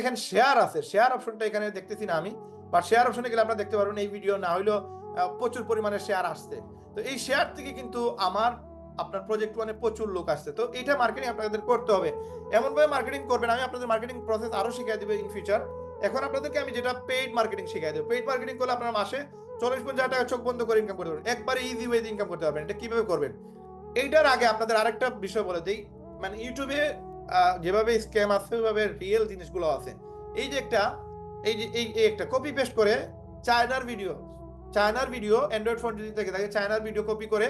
দেখেন শেয়ার আছে, শেয়ার অপশনটা এখানে দেখতেছি না আমি, বাট শেয়ার অপশনে গেলে আপনারা দেখতে পারবেন এই ভিডিও না হইলেও প্রচুর পরিমাণে শেয়ার আসছে। তো এই শেয়ার থেকে কিন্তু আপনার প্রজেক্ট ওয়ানে প্রচুর লোক আসছে। তো এইটা মার্কেটিং আপনাদের করতে হবে, এমন ভাবে মার্কেটিং করবেন। আমি আপনাদের মার্কেটিং প্রসেস আরো শিখিয়ে দেবো ইন ফিউচার। এখন আপনাদেরকে আমি যেটা পেইড মার্কেটিং শিখিয়ে দেবো। পেইড মার্কেটিং করলে আপনার মাসে 40-50 টাকা চোখ বন্ধ করে ইনকাম করতে পারবেন, একবারে ইজি ওয়েতে ইনকাম করতে পারবেন। এটা কিভাবে করবেন? এইটার আগে আপনাদের আরেকটা বিষয় বলে দিই, মানে ইউটিউবে যেভাবে স্ক্যাম আছে ওইভাবে রিয়েল জিনিসগুলো আছে। এই যে একটা কপি পেস্ট করে চায়নার ভিডিও অ্যান্ড্রয়েড ফোন যদি থেকে থাকে চায়নার ভিডিও কপি করে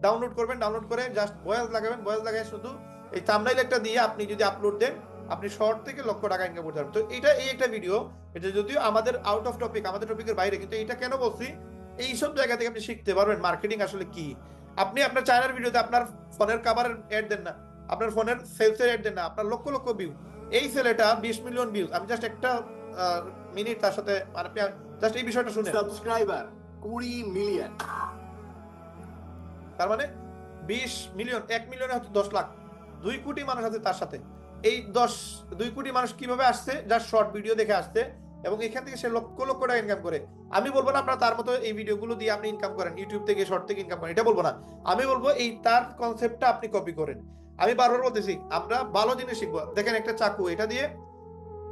ডাউনলোড করবেন, ডাউনলোড করে জাস্ট ভয়েস লাগাবেন, ভয়েস লাগাই শুধু এই থাম্বনেইল একটা দিয়ে আপনি যদি আপলোড দেন, আপনি শর্ট থেকে লক্ষ টাকা ইনকাম করতে পারবেন। তো এই একটা ভিডিও, এটা যদিও আমাদের আউট অফ টপিক, আমাদের টপিকের বাইরে, কিন্তু এটা কেন বলছি, এইসব জায়গা থেকে আপনি শিখতে পারবেন মার্কেটিং আসলে কি। আপনি আপনার চায়নার ভিডিওতে আপনার ফোনের কাভারের অ্যাড দেন না, আপনার ফোনের সেলসের অ্যাড দেন না, আপনার লক্ষ লক্ষ ভিউ, এই ছেলেটা 20 মিলিয়ন ভিউজ। আমি জাস্ট একটা মিনিট তার সাথে মানে জাস্ট এই বিষয়টা শুনে, সাবস্ক্রাইবার 20 মিলিয়ন, তার মানে 20 মিলিয়ন, 1 মিলিয়নে হচ্ছে 10 লাখ, 2 কোটি মানুষ আছে তার সাথে। এই 2 কোটি মানুষ কিভাবে আসছে? যার শর্ট ভিডিও দেখে আসছে, এবং এখান থেকে সে লক্ষ লক্ষ টাকা ইনকাম করে। আমি বলবো না আপনারা তার মতো এই ভিডিওগুলো দিয়ে আপনি ইনকাম করেন, ইউটিউব থেকে শর্ট থেকে ইনকাম করেন, এটা বলবো না। আমি বলবো এই তার কনসেপ্টটা আপনি কপি করেন। আমি বারবার বলতেছি আমরা ভালো জিনিস শিখবো। দেখেন একটা চাকু, এটা দিয়ে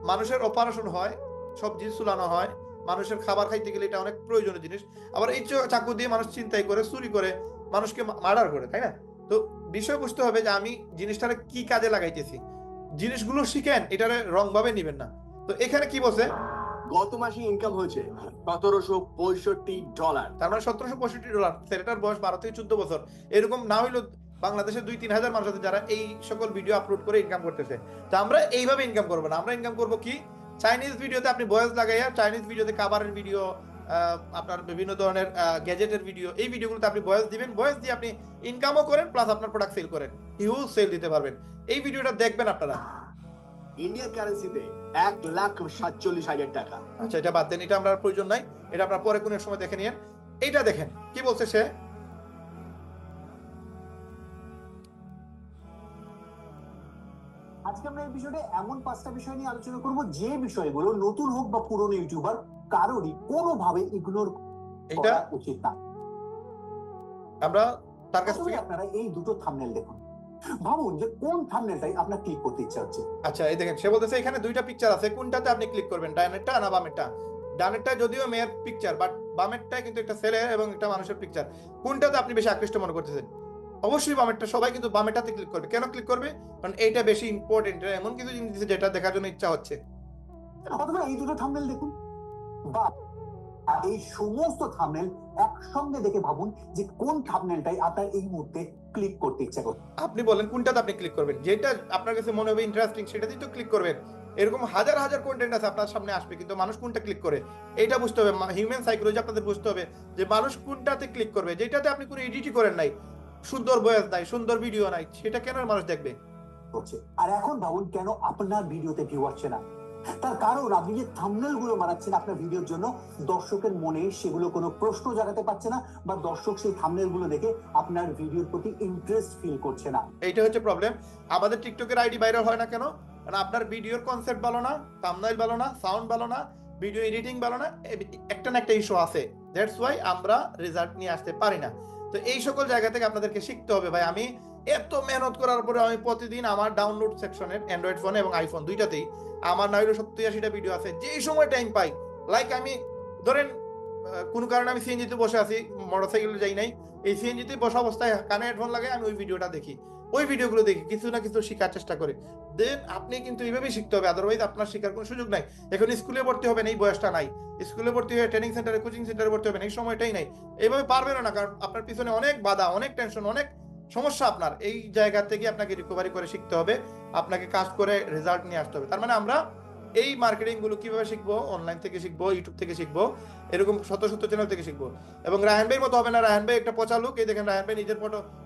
মানুষের অপারেশন হয়, সবজি চুলানো হয়, মানুষের খাবার খাইতে গেলে এটা অনেক প্রয়োজনীয় জিনিস। আবার এই চাকু দিয়ে মানুষ চিন্তাই করে, চুরি করে, মানুষকে মার্ডার করে, তাই না? তো বিষয় বুঝতে হবে যে আমি জিনিসটারে কি কাজে লাগাইতেছি। জিনিসগুলো শিখেন, এটারে রং ভাবে নিবেন না। তো এখানে কি বলছে, গত মাসে ইনকাম হয়েছে $1765। তার মানে $1765। ছেলেটার বয়স 12 থেকে 14 বছর। এরকম না হইলেও বাংলাদেশে 2-3 হাজার মানুষ আছে যারা এই সকল ভিডিও আপলোড করে ইনকাম করতেছে। তো আমরা এইভাবে ইনকাম করবো না, আমরা ইনকাম করবো কি, চাইনিজ ভিডিওতে আপনি ভয়েস লাগাইয়া, চাইনিজ ভিডিওতে খাবারের ভিডিও, আপনার বিভিন্ন ধরনের গ্যাজেটের ভিডিও, এই ভিডিওগুলোতে আপনি ভয়েস দিবেন, ভয়েস দিয়ে আপনি ইনকামও করেন, প্লাস আপনার প্রোডাক্ট সেল করেন, হিউজ সেল দিতে পারবেন। এই ভিডিওটা দেখবেন আপনারা। ইন্ডিয়ান কারেন্সিতে 1,47,000 টাকা। আচ্ছা, এটা বাদ দেন, এটা আমরা প্রয়োজন নাই, এটা আপনার পরে কোনো সময় দেখে নিন। এইটা দেখেন কি বলছে সে, আজকে আমরা এই বিষয়টা এমন 5টা বিষয় নিয়ে আলোচনা করব যে বিষয়গুলো নতুন হোক বা পুরনো ইউটিউবার কারোরই কোনোভাবে ইগনোর এটা করা উচিত না। আমরা তার কাছ থেকে, আপনারা এই দুটো থাম্বনেল দেখুন, ভাবুন যে কোন থাম্বনেলটাই আপনার ক্লিক করতে ইচ্ছা হচ্ছে। আচ্ছা এই দেখেন, সে বলতেছে এখানে দুইটা পিকচার আছে, কোনটাতে আপনি ক্লিক করবেন, ডানেরটা না বামেরটা? ডানেরটা যদিও মেয়ের পিকচার, বাট বামেরটা কিন্তু একটা ছেলে এবং একটা মানুষের পিকচার। কোনটাতে আপনি বেশি আকৃষ্ট মনে করতেছেন? অবশ্যই বামেরটা। সবাই কিন্তু বামেরটাতে ক্লিক করবে। কেন ক্লিক করবে? কারণ এইটা বেশি ইম্পর্টেন্ট, এমন কিছু জিনিস যেটা দেখার জন্য ইচ্ছা হচ্ছে। অথবা এই দুটো থাম্বনেল দেখুন, বা এই সমস্ত থাম্বনেল একসঙ্গে দেখে ভাবুন যে কোন থাম্বনেলটাই আপনার এই মুহূর্তে ক্লিক করতে ইচ্ছা করছে। আপনি বলেন কোনটাতে আপনি ক্লিক করবেন, যেটা আপনার কাছে মনে হবে ইন্টারেস্টিং সেটাতেই তো ক্লিক করবেন। এরকম হাজার হাজার কন্টেন্ট আছে আপনার সামনে আসবে, কিন্তু মানুষ কোনটা ক্লিক করে এইটা বুঝতে হবে। হিউম্যান সাইকোলজি আপনাদের বুঝতে হবে যে মানুষ কোনটাতে ক্লিক করবে। যেটাতে আপনি কোনো এডিটই করেন নাই, সুন্দর ভয়েস নাই, সুন্দর ভিডিও নাই, সেটা কেন মানুষ দেখবে? আর এখন ভাবুন কেন আপনার ভিডিওতে ভিউ আসছে না। তার কারণ আপনি যে থাম্বনেল গুলো বানাচ্ছেন আপনার ভিডিওর জন্য, দর্শকের মনে সেগুলো কোনো প্রশ্ন জাগাতে পারছে না, বা দর্শক সেই থাম্বনেল গুলো দেখে আপনার ভিডিওর প্রতি ইন্টারেস্ট ফিল করছে না। এইটা হচ্ছে প্রবলেম। আমাদের টিকটকের আইডি ভাইরাল হয় না কেন? কারণ আপনার ভিডিওর কনসেপ্ট ভালো না, থাম্বনেল ভালো না, সাউন্ড ভালো না, ভিডিও এডিটিং ভালো না, একটা না একটা ইস্যু আছে। দ্যাটস ওয়াই আমরা রেজাল্ট নিয়ে আসতে পারি না। তো এই সকল জায়গা থেকে আপনাদেরকে শিখতে হবে। ভাই আমি এত মেহনত করার পরে আমি প্রতিদিন আমার ডাউনলোড সেকশনের অ্যান্ড্রয়েড ফোনে এবং আইফোন দুইটাতেই আমার না হলে 70-80টা ভিডিও আছে। যেই সময় টাইম পাই, লাইক আমি ধরেন কোনো কারণে আমি সিএনজিতে বসে আছি, মোটরসাইকেলে যাই নাই, এই সিএনজিতে বসা অবস্থায় কানে হেডফোন লাগাই আমি ওই ভিডিওটা দেখি, ওই ভিডিওগুলো দেখি, কিছু না কিছু শেখার চেষ্টা করি। দেন আপনি কিন্তু এইভাবেই শিখতে হবে, আদারওয়াইজ আপনার শেখার কোনো সুযোগ নাই। এখন স্কুলে ভর্তি হবেন, এই বয়সটা নাই। স্কুলে ভর্তি হয়ে ট্রেনিং সেন্টারে, কোচিং সেন্টারে ভর্তি হবেন, এই সময়টাই নাই। এইভাবে পারবেন না, কারণ আপনার পিছনে অনেক বাধা, অনেক টেনশন, অনেক সমস্যা। আপনার এই জায়গা থেকে আপনাকে রিকভারি করে শিখতে হবে, আপনাকে কাজ করে রেজাল্ট নিয়ে আসতে হবে। তার মানে আমরা এই মার্কেটিং গুলো কিভাবে শিখবো? অনলাইন থেকে শিখবো, ইউটিউব থেকে শিখবো, এরকম শত শত চ্যানেল থেকে শিখবো। এবং রায়হান ভাইয়ের মতো হবে না। রায়হান ভাই একটা পচা লোক, এই দেখেন রায়হান ভাই নিজের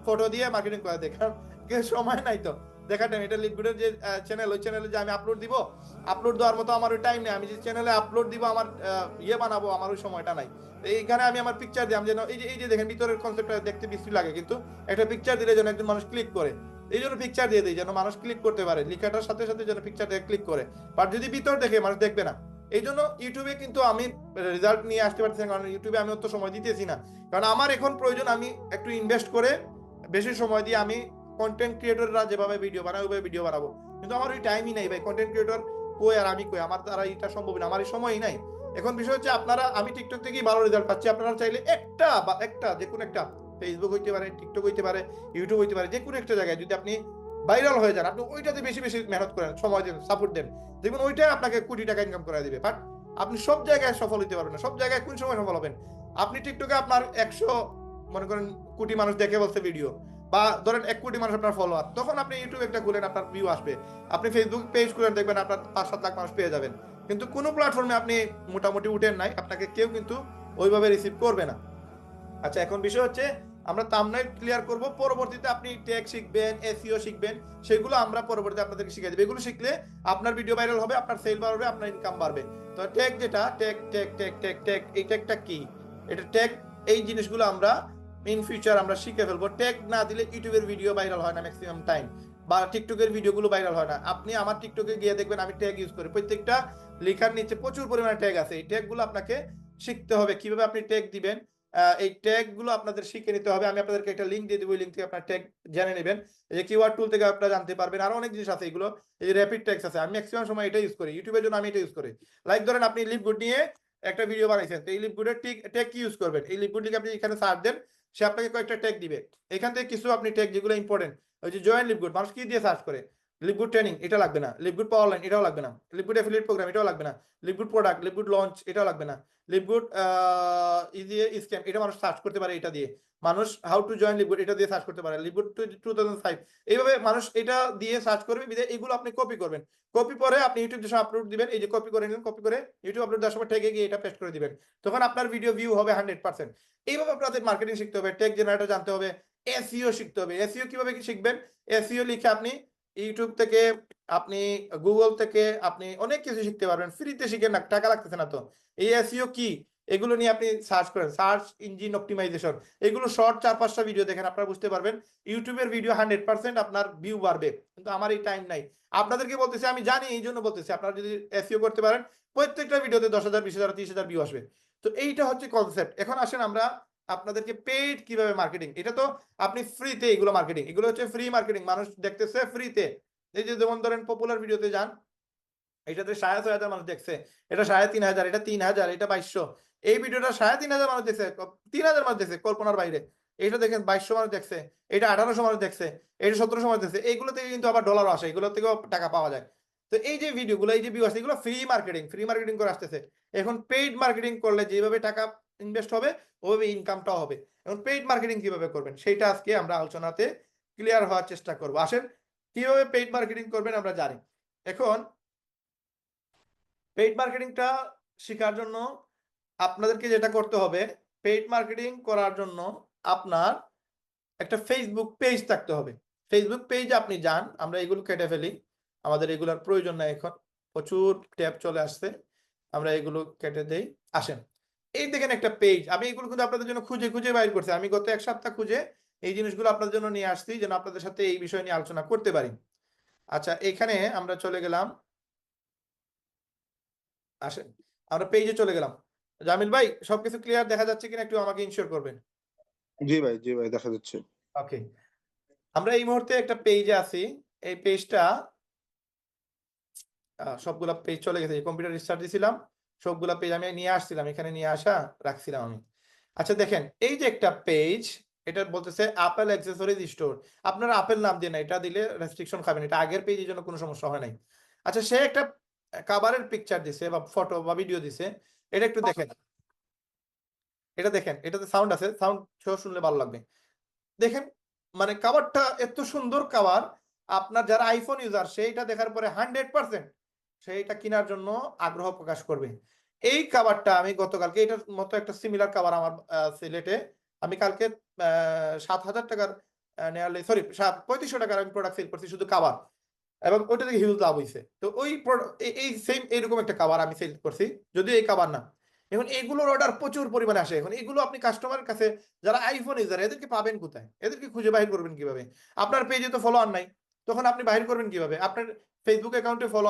ফটো দিয়ে মার্কেটিং করে দেখার সময় নাই তো দেখার টাইম। এটা লিকুইডের যে চ্যানেল, ওই চ্যানেলে যে আমি আপলোড দিব, আপলোড দেওয়ার মতো আমার ওই টাইম নেই। আমি যে চ্যানেলে আপলোড দিব, আমার বানাবো, আমার ওই সময়টা নাই। এইখানে আমি আমার পিকচার দিই, আমি যেন এই যে দেখেন ভিতরের কনসেপ্টটা দেখতে বিশ্রী লাগে, কিন্তু একটা পিকচার দিলে যেন একজন মানুষ ক্লিক করে। এই জন্য পিকচার দিয়ে দিই যেন মানুষ ক্লিক করতে পারে, লেখাটার সাথে সাথে যেন পিকচার দিয়ে ক্লিক করে। বাট যদি ভিতর দেখে মানুষ দেখবে না। এই জন্য ইউটিউবে কিন্তু আমি রেজাল্ট নিয়ে আসতে পারছি না, কারণ ইউটিউবে আমি অত সময় দিতেছি না। কারণ আমার এখন প্রয়োজন আমি একটু ইনভেস্ট করে বেশি সময় দিয়ে আমি কন্টেন্ট ক্রিয়েটররা যেভাবে ভিডিও বানায় ওইভাবে ভিডিও বানাবো, কিন্তু আমার ওই টাইমই নাই ভাই। কন্টেন্ট ক্রিয়েটর কই আর আমি কই, আমার দ্বারা এটা সম্ভব না, আমার এই সময়ই নাই। এখন বিষয় হচ্ছে আপনারা, আমি টিকটক থেকেই ভালো রেজাল্ট পাচ্ছি, আপনারা চাইলে একটা যে কোনো একটা, ফেসবুক হইতে পারে, টিকটক হইতে পারে, ইউটিউব হইতে পারে, যে কোনো একটা জায়গায় যদি আপনি ভাইরাল হয়ে যান, আপনি ওইটাতে বেশি বেশি মেহনত করেন, সময় দেন, সাপোর্ট দেন, দেখুন ওইটাই আপনাকে কোটি টাকা ইনকাম করে দিবে। বাট আপনি সব জায়গায় সফল হইতে পারবেন না। সব জায়গায় কোন সময় সফল হবেন? আপনি টিকটকে আপনার 100 মনে করেন কোটি মানুষ দেখে বলছে ভিডিও, বা ধরেন 1 কোটি মানুষ আপনার ফলোয়ার, তখন আপনি ইউটিউব একটা খুলেন, আপনার ভিউ আসবে। আপনি ফেসবুক পেজ খুলেন, দেখবেন আপনার 5-7 লাখ মানুষ পেয়ে যাবেন। কিন্তু কোনো প্ল্যাটফর্মে আপনি মোটামুটি উঠেন নাই, আপনাকে কেউ কিন্তু ওইভাবে রিসিভ করবে না। আচ্ছা, এখন বিষয় হচ্ছে আমরা থাম্বনেল ক্লিয়ার করব, পরবর্তীতে আপনি ট্যাগ শিখবেন, এসইও শিখবেন, সেগুলো আমরা পরবর্তীতে আপনাদেরকে শিখিয়ে দেব। এগুলো শিখলে আপনার ভিডিও ভাইরাল হবে, আপনার সেল বাড়বে, আপনার ইনকাম বাড়বে। তো ট্যাগ যেটা, ট্যাগ এই ট্যাগটা কি? এটা ট্যাগ, এই জিনিসগুলো আমরা ইন ফিউচার আমরা শিখে ফেলবো। ট্যাগ না দিলে ইউটিউবের ভিডিও ভাইরাল হয় না ম্যাক্সিমাম টাইম, বা টিকটকের ভিডিওগুলো ভাইরাল হয় না। আপনি আমার টিকটকে গিয়ে দেখবেন আমি ট্যাগ ইউজ করি, প্রত্যেকটা লেখার নিচে প্রচুর পরিমাণে ট্যাগ আছে। এই ট্যাগগুলো আপনাকে শিখতে হবে, কিভাবে আপনি ট্যাগ দিবেন। এই ট্যাগ গুলো আপনাদের শিখে নিতে হবে। আমি আপনাদেরকে একটা লিংক দিয়ে দেবো, ওই লিংক থেকে আপনার ট্যাগ জেনে নেবেন। এই যে কিওয়ার্ড টুল থেকে আপনারা জানতে পারবেন, আরো অনেক জিনিস আছে এগুলো। এই যে র্যাপিড ট্যাগস আছে, আমি ম্যাক্সিমাম সময় এটা ইউজ করি ইউটিউবের জন্য, আমি এটা ইউজ করি। লাইক ধরেন আপনি লিপগুড নিয়ে একটা ভিডিও বানাইছেন, তো এই লিপগুডের ট্যাগ কি ইউজ করবেন? এই লিপগুড লিখে আপনি এখানে সার্চ দেন, সে আপনাকে কয়েকটা ট্যাগ দিবে। এখান থেকে কিছু আপনি ট্যাগ যেগুলো ইম্পর্টেন্ট, ওই যে জয়েন লিপগুড, মানুষ কি দিয়ে সার্চ করে? লিপগুড ট্রেনিং, এটা লাগবে না। লিপগুড পাওয়ার লাইন, এটাও লাগবে না। লিপগুড অ্যাফিলিয়েট প্রোগ্রাম, এটাও লাগবে না। লিপগুড প্রোডাক্ট, লিপগুড লঞ্চ, এটাও লাগবে না। লিপগুড ইজি স্ক্যাম, এটা মানুষ সার্চ করতে পারে এটা দিয়ে। মানুষ হাউ টু জয়েন লিপগুড, এটা দিয়ে সার্চ করতে পারে। লিপগুড 2005, এইভাবে মানুষ এটা দিয়ে সার্চ করবে। এগুলো আপনি কপি করবেন, কপি করে আপনি ইউটিউব দেশে আপলোড দিবেন। এই যে কপি করে নিলেন, কপি করে ইউটিউব আপলোড দেওয়ার সময় ট্যাগে গিয়ে এটা পেস্ট করে দিবেন, তখন আপনার ভিডিও ভিউ হবে 100%। এইভাবে আপনাদের মার্কেটিং শিখতে হবে, ট্যাগ জেনারেটর জানতে হবে, এসইও শিখতে হবে। এসইও কিভাবে কি শিখবেন? এসইও লিখে আপনি ইউটিউব থেকে, আপনি গুগল থেকে আপনি অনেক কিছু শিখতে পারবেন, ফ্রিতে শিখেন না, টাকা লাগতেছে না। তো এই এসইও কি, এগুলো নিয়ে আপনি সার্চ করেন, সার্চ ইঞ্জিন অপটিমাইজেশন, এগুলো শর্ট 4-5টা ভিডিও দেখেন, আপনারা বুঝতে পারবেন ইউটিউবের ভিডিও 100% আপনার ভিউ বাড়বে। কিন্তু আমার এই টাইম নাই, আপনাদেরকে বলতেছি, আমি জানি, এই জন্য বলতেছি। আপনারা যদি এসইও করতে পারেন, প্রত্যেকটা ভিডিওতে 10,000, 20,000, 30,000 ভিউ আসবে। তো এইটা হচ্ছে কনসেপ্ট। এখন আসেন আমরা আপনাদেরকে পেইড কিভাবে মার্কেটিং, এটা তো আপনি ফ্রিতে, এগুলো মার্কেটিং, এগুলো হচ্ছে ফ্রি মার্কেটিং, মানুষ দেখতেছে ফ্রিতে। এই যে যেমন ধরেন পপুলার ভিডিওতে যান, এটাতে 6,500 মানুষ দেখছে, এটা 3,500, এটা 3,000, এটা 2,200। এই ভিডিওটা 3,500 মানুষ দেখছে, 3,000 মানুষ দেখছে, কল্পনার বাইরে। এটা দেখেন 2,200 মানুষ দেখছে, এটা 1,800 মানুষ দেখছে, এটা 1,700 মানুষ দেখছে। এইগুলো থেকে কিন্তু আবার ডলারও আসে, এগুলো থেকেও টাকা পাওয়া যায়। তো এই যে ভিডিওগুলো, এই যে ভিউ আসছে, এগুলো ফ্রি মার্কেটিং করে আসতেছে। এখন পেইড মার্কেটিং করলে যেভাবে টাকা ইনভেস্ট হবে, ওইভাবে ইনকামটাও হবে। এখন পেইড মার্কেটিং কিভাবে করবেন, সেটা আজকে আমরা আলোচনাতে ক্লিয়ার হওয়ার চেষ্টা করবো। আসেন, কিভাবে পেইড মার্কেটিং করবেন আমরা জানি। এখন পেইড মার্কেটিংটা শেখার জন্য আপনাদেরকে যেটা করতে হবে, পেইড মার্কেটিং করার জন্য আপনার একটা ফেসবুক পেজ থাকতে হবে। ফেসবুক পেজে আপনি যান, আমরা এগুলো কেটে ফেলি, আমাদের এগুলোর প্রয়োজন নাই, এখন প্রচুর ট্যাব চলে আসছে, আমরা এগুলো কেটে দেই। আসেন, এই দেখেন একটা পেজ, আমি এগুলো কিন্তু আপনাদের জন্য খুঁজে খুঁজে বাইর করছি। আমি গত 1 সপ্তাহ খুঁজে এই জিনিসগুলো আপনাদের জন্য নিয়ে আসছি, যেন আপনাদের সাথে এই বিষয় নিয়ে আলোচনা করতে পারি। আচ্ছা, এখানে আমরা চলে গেলাম, আসেন আমরা পেজে চলে গেলাম। জামিল ভাই, সবকিছু ক্লিয়ার দেখা যাচ্ছে কিনা একটু আমাকে ইনশিওর করবেন। জি ভাই দেখা যাচ্ছে। ওকে, আমরা এই মুহূর্তে একটা পেজে আছি। এই পেজটা সবগুলা পেজ চলে গেছে, কম্পিউটার রিস্টার্ট দিছিলাম, সবগুলা পেজ আমি নিয়ে আসছিলাম, এখানে নিয়ে আসা রাখছিলাম আমি। আচ্ছা দেখেন, এই যে একটা পেজ, এটা বলতেছে আপেল অ্যাক্সেসরিজ স্টোর। আপনারা আপেল নাম দিয়ে না, এটা দিলে রেস্ট্রিকশন খাবেন, এটা আগের পেজের জন্য কোনো সমস্যা হয় নাই। আচ্ছা, সে একটা কাভারের পিকচার দিছে বা ফটো বা ভিডিও দিছে, এটা একটু দেখেন। এটা দেখেন, এটাতে সাউন্ড আছে, সাউন্ড শুনলে ভালো লাগবে। দেখেন, মানে কাভারটা এত সুন্দর কাভার, আপনার যারা আইফোন ইউজার, সেইটা দেখার পরে 100% সেইটা কেনার জন্য আগ্রহ প্রকাশ করবে। এই কাভারটা আমি গতকালকে, এটার মতো একটা সিমিলার কাভার আমার সিলেটে, আমি কালকে 7,000 টাকার নেয়ারলি, সরি 3,500 টাকার আমি প্রোডাক্ট সেল করছি শুধু কাভার, এবং ওইটা থেকে হিউজ লাভ হয়েছে। তো ওই এই সেম এইরকম একটা কাভার আমি সেল করছি, যদিও এই কাভার না, এখন এগুলোর অর্ডার প্রচুর পরিমাণে আসে। এখন এগুলো আপনি কাস্টমারের কাছে যারা আইফোন ইউজার এদেরকে পাবেন কোথায়? এদেরকে খুঁজে বাহির করবেন কিভাবে? আপনার পেজে তো ফলোয়ার নাই, তখন আপনি বাহির করবেন কিভাবে? আপনার ফেসবুক অ্যাকাউন্টে ফলো